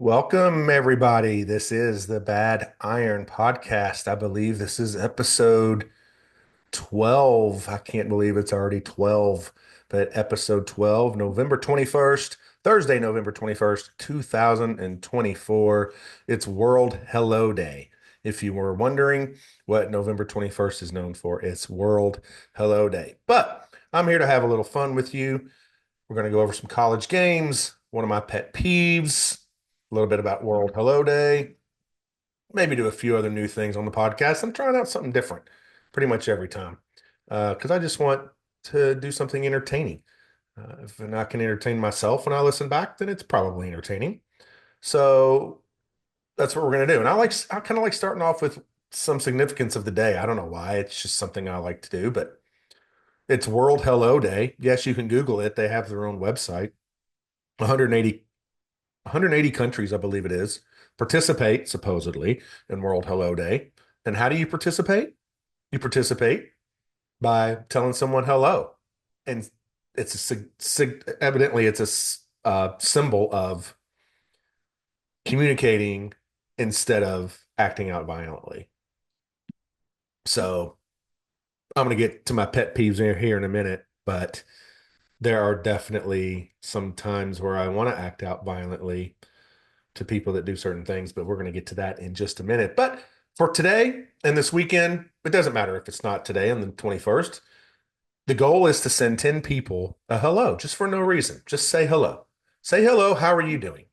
Welcome, everybody. This is the Bad Iron Podcast. I believe this is episode 12. I can't believe it's already 12, but episode 12, November 21st, Thursday, November 21st, 2024. It's World Hello Day. If you were wondering what November 21st is known for, it's World Hello Day. But I'm here to have a little fun with you. We're going to go over some college games, one of my pet peeves, a little bit about World Hello Day, maybe do a few other new things on the podcast. I'm trying out something different pretty much every time because I just want to do something entertaining. If I can entertain myself when I listen back, then it's probably entertaining. So that's what we're going to do. And I kind of like starting off with some significance of the day. I don't know why. It's just something I like to do, but it's World Hello Day. Yes, you can Google it. They have their own website. 180 countries, I believe it is, participate supposedly in World Hello Day. And how do you participate? You participate by telling someone hello. And evidently it's a symbol of communicating instead of acting out violently. So I'm going to get to my pet peeves here in a minute, but there are definitely some times where I want to act out violently to people that do certain things, but we're going to get to that in just a minute. But for today and this weekend, it doesn't matter if it's not today on the 21st. The goal is to send 10 people a hello just for no reason. Just say hello. Say hello. How are you doing?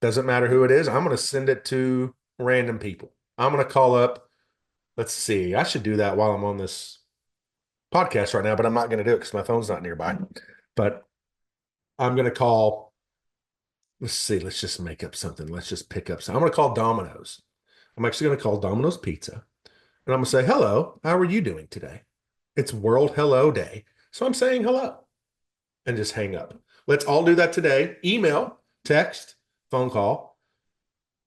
Doesn't matter who it is. I'm going to send it to random people. I'm going to call up. Let's see. I should do that while I'm on this podcast right now, but I'm not going to do it because my phone's not nearby. But I'm going to call. Let's see. Let's just make up something. Let's just pick up something. I'm going to call Domino's. I'm actually going to call Domino's Pizza and I'm going to say, hello, how are you doing today? It's World Hello Day. So I'm saying hello and just hang up. Let's all do that today. Email, text, phone call.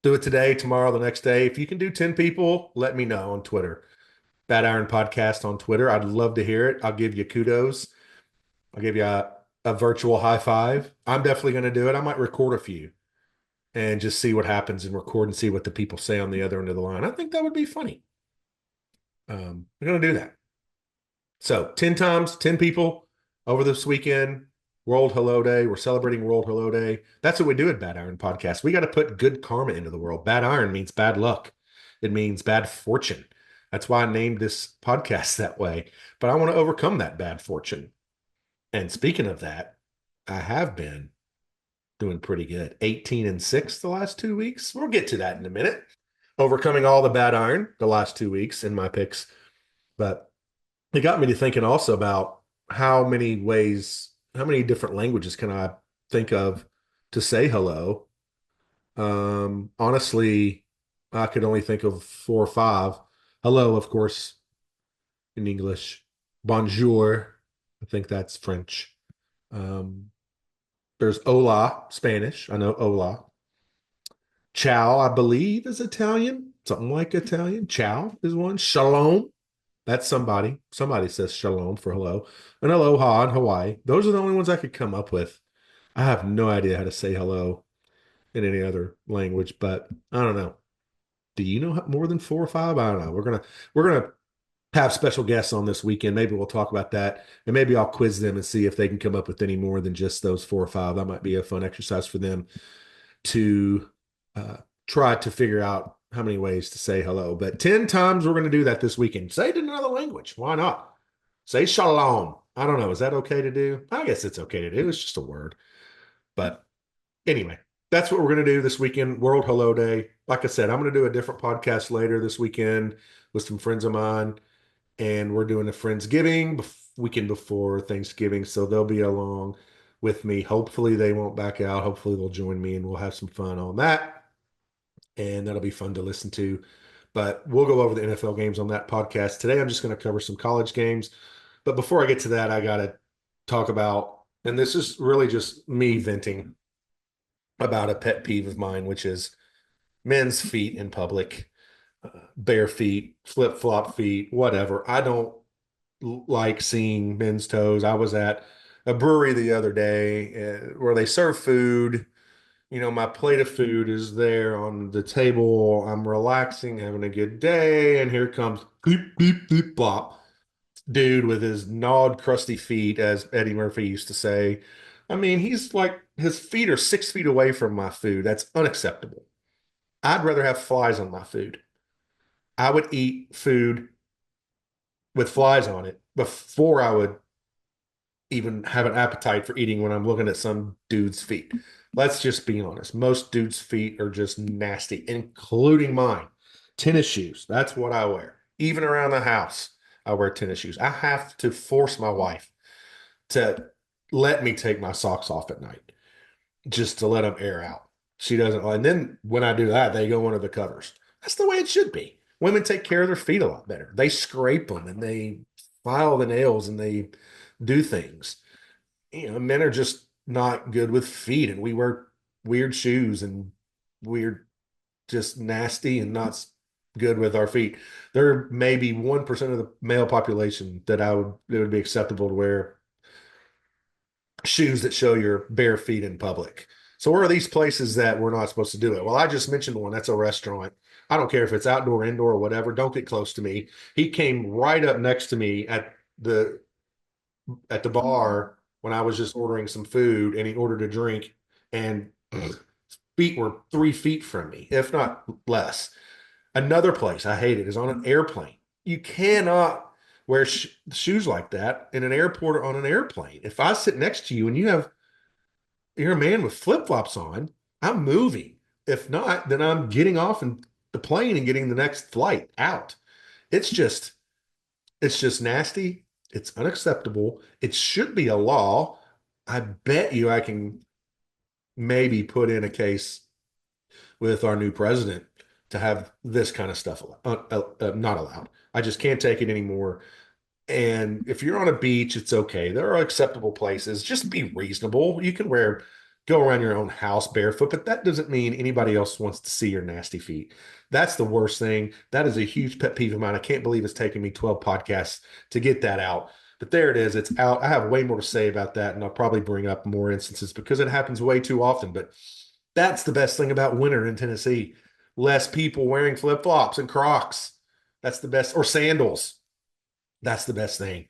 Do it today, tomorrow, the next day. If you can do 10 people, let me know on Twitter. Bad Iron Podcast on Twitter. I'd love to hear it. I'll give you kudos. I'll give you a virtual high five. I'm definitely going to do it. I might record a few and just see what happens and record and see what the people say on the other end of the line. I think that would be funny. We're going to do that. So 10 times, 10 people over this weekend, World Hello Day. We're celebrating World Hello Day. That's what we do at Bad Iron Podcast. We got to put good karma into the world. Bad iron means bad luck. It means bad fortune. That's why I named this podcast that way. But I want to overcome that bad fortune. And speaking of that, I have been doing pretty good. 18-6 the last 2 weeks. We'll get to that in a minute. Overcoming all the bad iron the last 2 weeks in my picks. But it got me to thinking also about how many different languages can I think of to say hello? Honestly, I could only think of four or five. Hello, of course, in English. Bonjour, I think that's French. Um, there's hola, Spanish. I know hola. Ciao, I believe, is Italian. Something like Italian. Ciao is one. Shalom. That's somebody. Somebody says shalom for hello. And aloha in Hawaii. Those are the only ones I could come up with. I have no idea how to say hello in any other language, but I don't know. Do you know more than four or five? I don't know. We're gonna have special guests on this weekend. Maybe we'll talk about that, and maybe I'll quiz them and see if they can come up with any more than just those four or five. That might be a fun exercise for them to uh, try to figure out how many ways to say hello. But 10 times we're going to do that this weekend. Say it in another language. Why not? Say shalom. I don't know. Is that okay to do? I guess it's okay to do. It's just a word. But anyway, that's what we're going to do this weekend. World Hello Day. Like I said, I'm going to do a different podcast later this weekend with some friends of mine. And we're doing a Friendsgiving weekend before Thanksgiving. So they'll be along with me. Hopefully they won't back out. Hopefully they'll join me and we'll have some fun on that. And that'll be fun to listen to. But we'll go over the NFL games on that podcast. Today, I'm just going to cover some college games. But before I get to that, I got to talk about, and this is really just me venting about a pet peeve of mine, which is men's feet in public, bare feet, flip flop feet, whatever. I don't like seeing men's toes. I was at a brewery the other day where they serve food My plate of food is there on the table. I'm relaxing, having a good day, and here comes beep, beep, beep, blop. Dude with his gnawed, crusty feet, as Eddie Murphy used to say. I mean, he's like, his feet are 6 feet away from my food. That's unacceptable. I'd rather have flies on my food. I would eat food with flies on it before I would even have an appetite for eating when I'm looking at some dude's feet. Let's just be honest. Most dudes' feet are just nasty, including mine. Tennis shoes, that's what I wear. Even around the house, I wear tennis shoes. I have to force my wife to let me take my socks off at night just to let them air out. She doesn't. And then when I do that, they go under the covers. That's the way it should be. Women take care of their feet a lot better. They scrape them and they file the nails and they do things. Men are just not good with feet, and we wear weird shoes and weird, just nasty and not good with our feet. There may be 1% of the male population that would be acceptable to wear shoes that show your bare feet in public. So where are these places that we're not supposed to do it? Well, I just mentioned one. That's a restaurant. I don't care if it's outdoor, indoor, or whatever. Don't get close to me. He came right up next to me the at the bar when I was just ordering some food, and he ordered a drink, and feet were 3 feet from me, if not less. Another place I hate it is on an airplane. You cannot wear shoes like that in an airport or on an airplane. If I sit next to you and you're a man with flip flops on, I'm moving. If not, then I'm getting off the plane and getting the next flight out. It's just it's just nasty. It's unacceptable. It should be a law. I bet you I can maybe put in a case with our new president to have this kind of stuff not allowed. I just can't take it anymore. And if you're on a beach, it's okay. There are acceptable places. Just be reasonable. You can go around your own house barefoot, but that doesn't mean anybody else wants to see your nasty feet. That's the worst thing. That is a huge pet peeve of mine. I can't believe it's taken me 12 podcasts to get that out. But there it is. It's out. I have way more to say about that, and I'll probably bring up more instances because it happens way too often. But that's the best thing about winter in Tennessee. Less people wearing flip-flops and Crocs. That's the best, or sandals. That's the best thing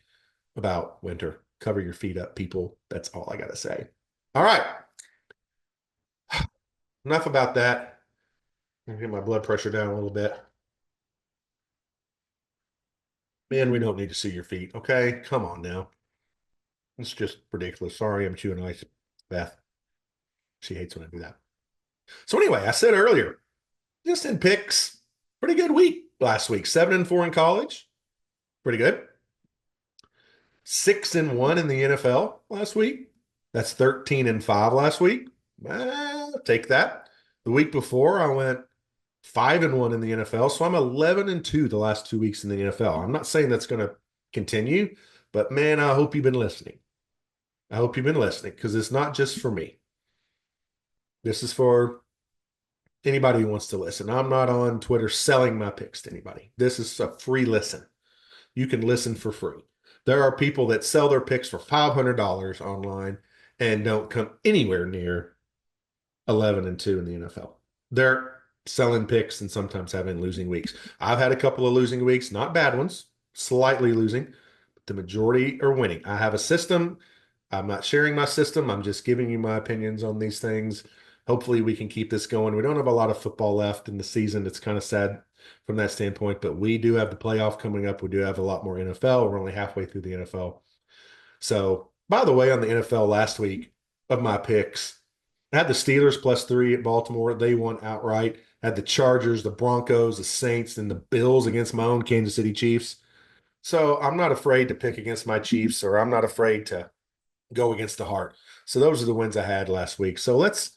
about winter. Cover your feet up, people. That's all I got to say. All right. Enough about that. I'm get my blood pressure down a little bit. Man, we don't need to see your feet. Okay. Come on now. It's just ridiculous. Sorry, I'm chewing ice. Beth. She hates when I do that. So, anyway, I said earlier, just in picks, pretty good week last week. 7-4 in college. Pretty good. 6-1 in the NFL last week. That's 13-5 last week. Take that. The week before, I went 5-1 in the NFL. So I'm 11-2 the last 2 weeks in the NFL. I'm not saying that's going to continue, but man, I hope you've been listening. I hope you've been listening because it's not just for me. This is for anybody who wants to listen. I'm not on Twitter selling my picks to anybody. This is a free listen. You can listen for free. There are people that sell their picks for $500 online and don't come anywhere near 11-2 in the NFL. They're selling picks and sometimes having losing weeks. I've had a couple of losing weeks, not bad ones, slightly losing, but the majority are winning. I have a system. I'm not sharing my system. I'm just giving you my opinions on these things. Hopefully, we can keep this going. We don't have a lot of football left in the season. It's kind of sad from that standpoint, but we do have the playoff coming up. We do have a lot more NFL. We're only halfway through the NFL. So, by the way, on the NFL last week of my picks, I had the Steelers +3 at Baltimore. They won outright. I had the Chargers, the Broncos, the Saints, and the Bills against my own Kansas City Chiefs. So I'm not afraid to pick against my Chiefs, or I'm not afraid to go against the heart. So those are the wins I had last week. So let's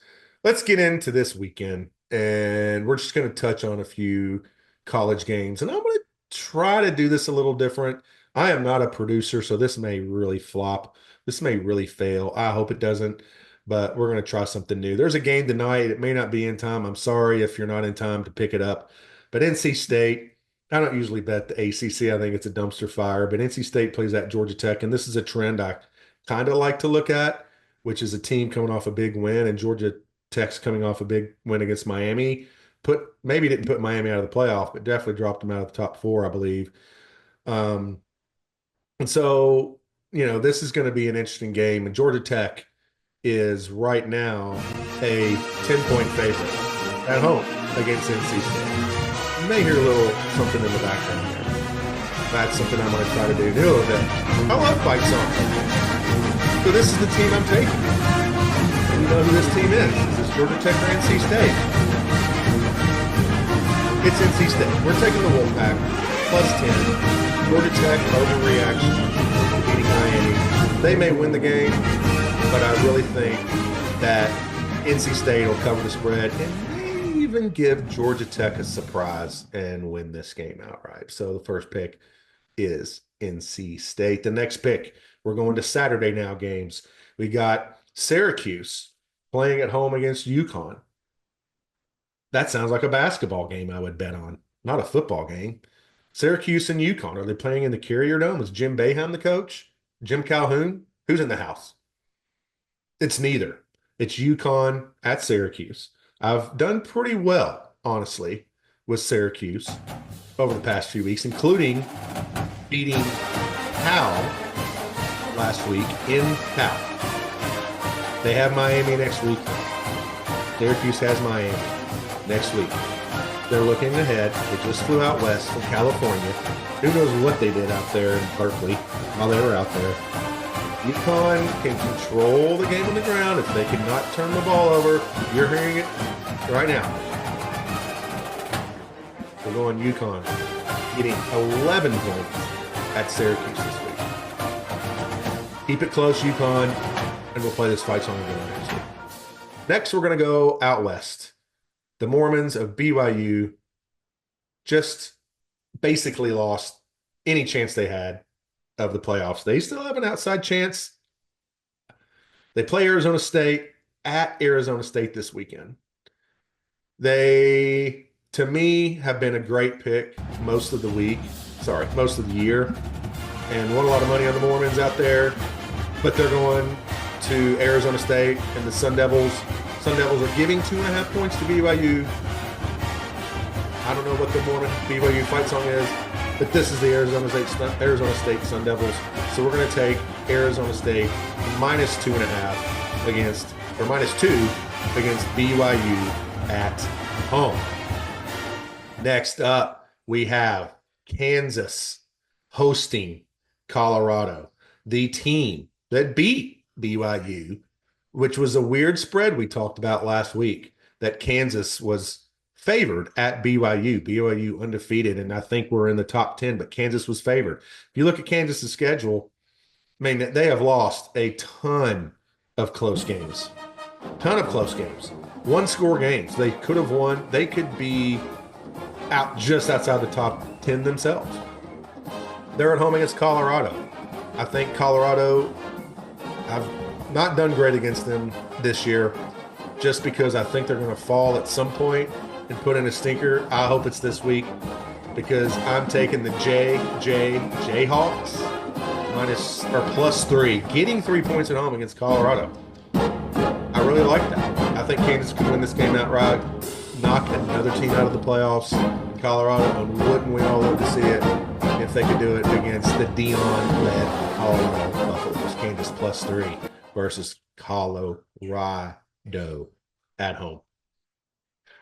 get into this weekend, and we're just going to touch on a few college games, and I'm going to try to do this a little different. I am not a producer, so this may really flop. This may really fail. I hope it doesn't, but we're going to try something new. There's a game tonight. It may not be in time. I'm sorry if you're not in time to pick it up, but NC State. I don't usually bet the ACC. I think it's a dumpster fire, but NC State plays at Georgia Tech, and this is a trend I kind of like to look at, which is a team coming off a big win, and Georgia Tech's coming off a big win against Miami. Maybe didn't put Miami out of the playoff, but definitely dropped them out of the top four, I believe. Um, and so, this is going to be an interesting game. And Georgia Tech is right now a 10-point favorite at home against NC State. You may hear a little something in the background there. That's something I'm going to try to do a little bit. I love fight songs. So this is the team I'm taking. And you know who this team is. Is this Georgia Tech or NC State? It's NC State. We're taking the Wolfpack +10. Georgia Tech overreaction to beating Miami. They may win the game, but I really think that NC State will cover the spread and may even give Georgia Tech a surprise and win this game outright. So the first pick is NC State. The next pick, we're going to Saturday now games. We got Syracuse playing at home against UConn. That sounds like a basketball game I would bet on, not a football game. Syracuse and UConn, are they playing in the Carrier Dome? Is Jim Boeheim the coach? Jim Calhoun? Who's in the house? It's neither. It's UConn at Syracuse. I've done pretty well, honestly, with Syracuse over the past few weeks, including beating Cal last week in Cal. They have Miami next week. Syracuse has Miami next week. They're looking ahead. They just flew out west from California. Who knows what they did out there in Berkeley while they were out there. UConn can control the game on the ground if they cannot turn the ball over. You're hearing it right now. We're going UConn, getting 11 points at Syracuse this week. Keep it close, UConn, and we'll play this fight song again next week. Next, we're going to go out west. The Mormons of BYU just basically lost any chance they had of the playoffs. They still have an outside chance. They play Arizona State at Arizona State this weekend. They, to me, have been a great pick most of the year, and won a lot of money on the Mormons out there. But they're going to Arizona State, and the Sun Devils are giving 2.5 points to BYU. I don't know what the Mormon BYU fight song is, but this is the Arizona State Sun Devils. So we're going to take Arizona State -2.5 -2 against BYU at home. Next up, we have Kansas hosting Colorado, the team that beat BYU, which was a weird spread we talked about last week, that Kansas was favored at BYU. BYU undefeated, and I think we're in the top 10, but Kansas was favored. If you look at Kansas's schedule, I mean, they have lost a ton of close games. One-score games. They could have won. They could be just outside the top 10 themselves. They're at home against Colorado. I think Colorado, I've not done great against them this year just because I think they're going to fall at some point and put in a stinker. I hope it's this week because I'm taking the Jayhawks +3, getting 3 points at home against Colorado. I really like that. I think Kansas could win this game outright, knock another team out of the playoffs in Colorado, and wouldn't we all love to see it if they could do it against the Dion-led Colorado Buffaloes. Kansas +3 versus Colorado at home.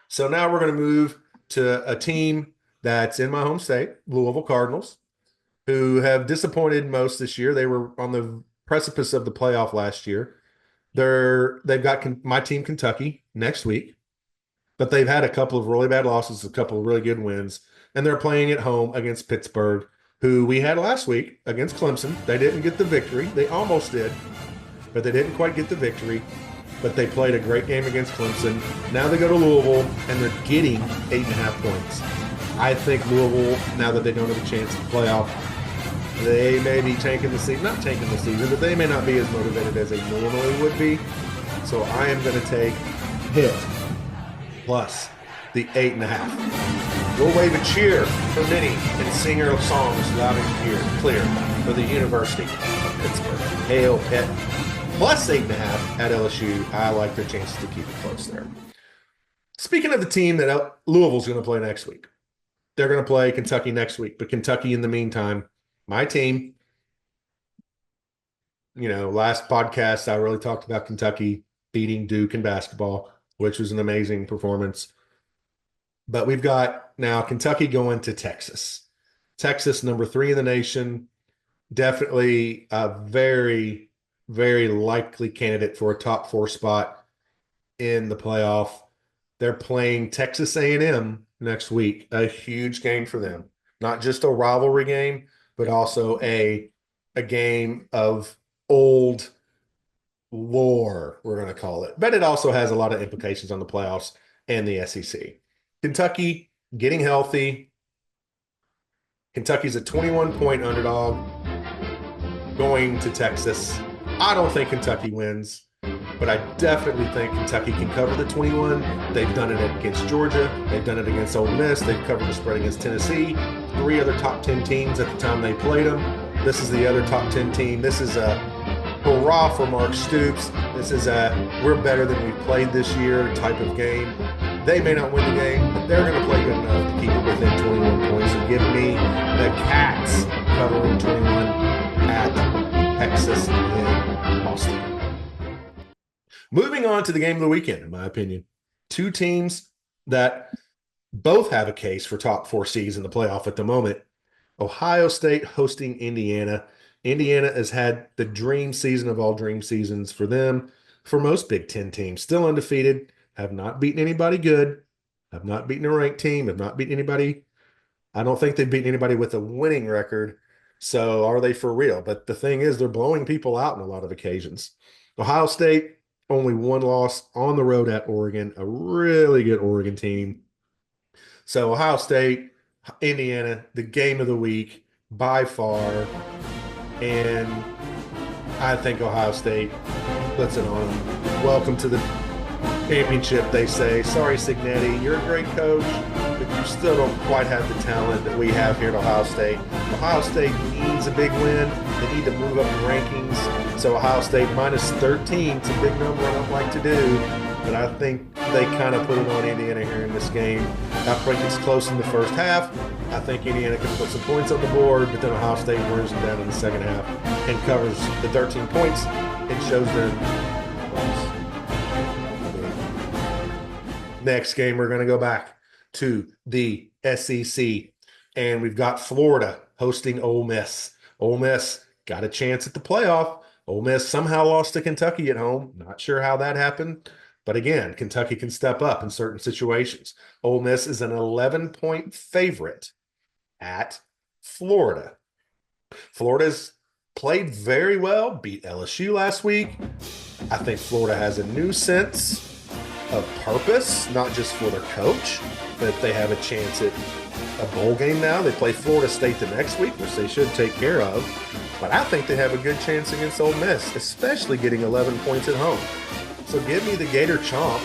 So now we're going to move to a team that's in my home state, Louisville Cardinals, who have disappointed most this year. They were on the precipice of the playoff last year. They've got my team Kentucky next week, but they've had a couple of really bad losses, a couple of really good wins, and they're playing at home against Pittsburgh, who we had last week against Clemson. They didn't get the victory. They almost did, but they didn't quite get the victory. But they played a great game against Clemson. Now they go to Louisville, and they're getting 8.5 points. I think Louisville, now that they don't have a chance to playoff, they may be tanking the season. Not tanking the season, but they may not be as motivated as they normally would be. So I am going to take Pitt plus the 8.5. We'll wave a cheer for Minnie and sing her songs loud and clear for the University of Pittsburgh. Hail Pitt. plus 8.5 at LSU. I like their chances to keep it close there. Speaking of the team that Louisville's going to play next week, they're going to play Kentucky next week. But Kentucky, in the meantime, my team, last podcast, I really talked about Kentucky beating Duke in basketball, which was an amazing performance. But we've got now Kentucky going to Texas. Texas, number 3 in the nation, definitely a very, very likely candidate for a top 4 spot in the playoff. They're playing Texas A&M next week, a huge game for them. Not just a rivalry game, but also a game of old lore, we're going to call it. But it also has a lot of implications on the playoffs and the SEC. Kentucky getting healthy. Kentucky's a 21-point underdog going to Texas. I don't think Kentucky wins, but I definitely think Kentucky can cover the 21. They've done it against Georgia. They've done it against Ole Miss. They've covered the spread against Tennessee. 3 other top 10 teams at the time they played them. This is the other top 10 team. This is a hurrah for Mark Stoops. This is a we're better than we played this year type of game. They may not win the game, but they're going to play good enough to keep it within 21 points. So give me the Cats covering 21 at Texas in Austin. Moving on to the game of the weekend, in my opinion. 2 teams that both have a case for top 4 seeds in the playoff at the moment. Ohio State hosting Indiana. Indiana has had the dream season of all dream seasons for them, for most Big Ten teams. Still undefeated, have not beaten anybody good, have not beaten a ranked team, have not beaten anybody. I don't think they've beaten anybody with a winning record. So are they for real? But the thing is, they're blowing people out on a lot of occasions. Ohio State, only 1 loss on the road at Oregon, a really good Oregon team. So Ohio State, Indiana, the game of the week by far. And I think Ohio State puts it on them. Welcome to the championship, they say. Sorry, Signetti, you're a great coach, but you still don't quite have the talent that we have here at Ohio State. Ohio State needs a big win. They need to move up the rankings. So Ohio State minus 13, it's a big number I don't like to do, but I think they kind of put it on Indiana here in this game. I think it's close in the first half. I think Indiana can put some points on the board, but then Ohio State wears them down in the second half and covers the 13 points and shows them loss. Next game, we're going to go back to the SEC, and we've got Florida hosting Ole Miss. Ole Miss got a chance at the playoff. Ole Miss somehow lost to Kentucky at home. Not sure how that happened. But again, Kentucky can step up in certain situations. Ole Miss is an 11-point favorite at Florida. Florida's played very well, beat LSU last week. I think Florida has a new sense of purpose, not just for their coach, but if they have a chance at a bowl game now. They play Florida State the next week, which they should take care of. But I think they have a good chance against Ole Miss, especially getting 11 points at home. So give me the Gator Chomp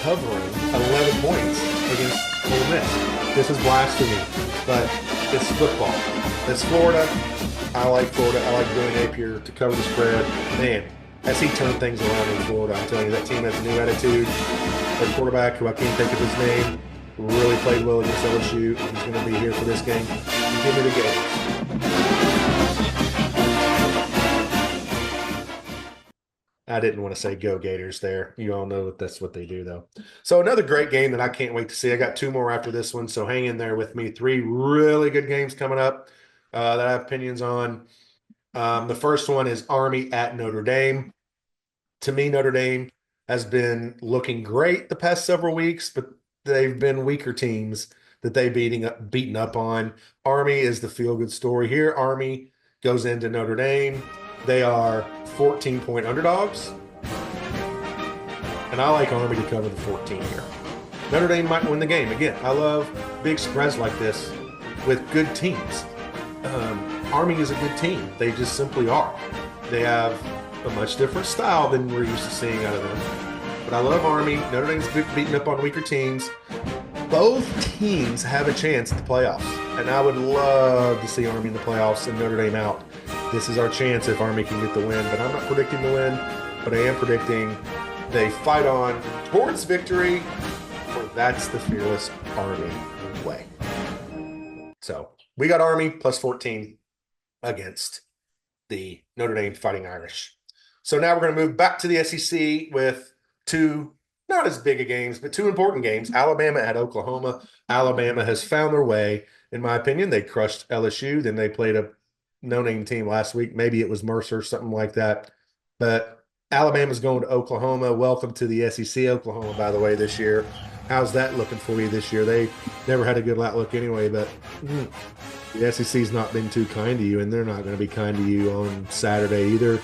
covering 11 points against Ole Miss. This is blasphemy, but it's football. It's Florida. I like Florida. I like Billy Napier to cover the spread. Man, has he turned things around in Florida? I'm telling you, that team has a new attitude. Their quarterback, who I can't think of his name, really played well against LSU. He's going to be here for this game. Give me the Gators. I didn't want to say go Gators there. You all know that that's what they do, though. So another great game that I can't wait to see. I got two more after this one, so hang in there with me. Three really good games coming up that I have opinions on. The first one is Army at Notre Dame. To me, Notre Dame has been looking great the past several weeks, but they've been weaker teams that they've beaten up on. Army is the feel-good story here. Army goes into Notre Dame. They are 14-point underdogs. And I like Army to cover the 14 here. Notre Dame might win the game. Again, I love big spreads like this with good teams. Army is a good team. They just simply are. They have a much different style than we're used to seeing out of them. But I love Army. Notre Dame's beating up on weaker teams. Both teams have a chance at the playoffs. And I would love to see Army in the playoffs and Notre Dame out. This is our chance if Army can get the win, but I'm not predicting the win, but I am predicting they fight on towards victory, for that's the fearless Army way. So we got Army plus 14 against the Notre Dame Fighting Irish. So now we're going to move back to the SEC with two not as big a games, but two important games. Alabama at Oklahoma. Alabama has found their way, in my opinion. They crushed LSU. Then they played a no-name team last week. Maybe it was Mercer, something like that. But Alabama's going to Oklahoma. Welcome to the SEC, Oklahoma, by the way, this year. How's that looking for you this year? They never had a good outlook anyway, but the SEC's not been too kind to you, and they're not going to be kind to you on Saturday either.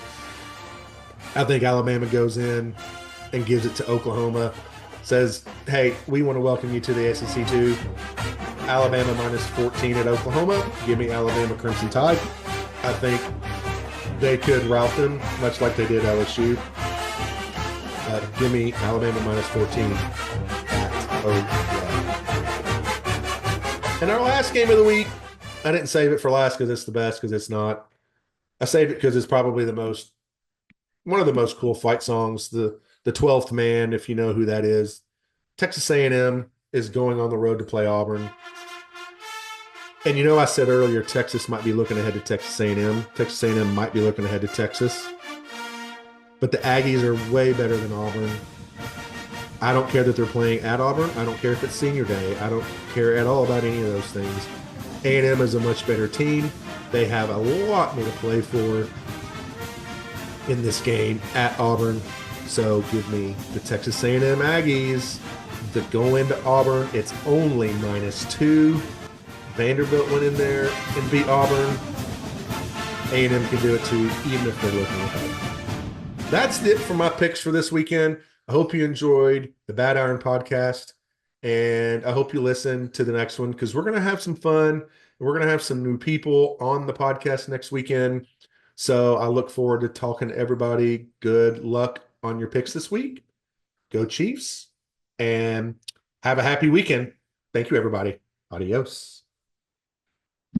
I think Alabama goes in and gives it to Oklahoma, says, hey, we want to welcome you to the SEC too. Alabama minus 14 at Oklahoma. Give me Alabama Crimson Tide. I think they could rout them, much like they did LSU. Give me Alabama minus 14 at Oklahoma. And our last game of the week, I didn't save it for last because it's the best, because it's not. I saved it because it's probably one of the most cool fight songs, the 12th Man, if you know who that is. Texas A&M is going on the road to play Auburn. And I said earlier Texas might be looking ahead to Texas A&M. Texas A&M might be looking ahead to Texas. But the Aggies are way better than Auburn. I don't care that they're playing at Auburn. I don't care if it's senior day. I don't care at all about any of those things. A&M is a much better team. They have a lot more to play for in this game at Auburn. So give me the Texas A&M Aggies to go into Auburn. It's only -2. Vanderbilt went in there and beat Auburn. A&M can do it too, even if they're looking ahead. That's it for my picks for this weekend. I hope you enjoyed the Bad Iron podcast, and I hope you listen to the next one, because we're going to have some fun. We're going to have some new people on the podcast next weekend. So I look forward to talking to everybody. Good luck on your picks this week. Go Chiefs, and have a happy weekend. Thank you, everybody. Adios.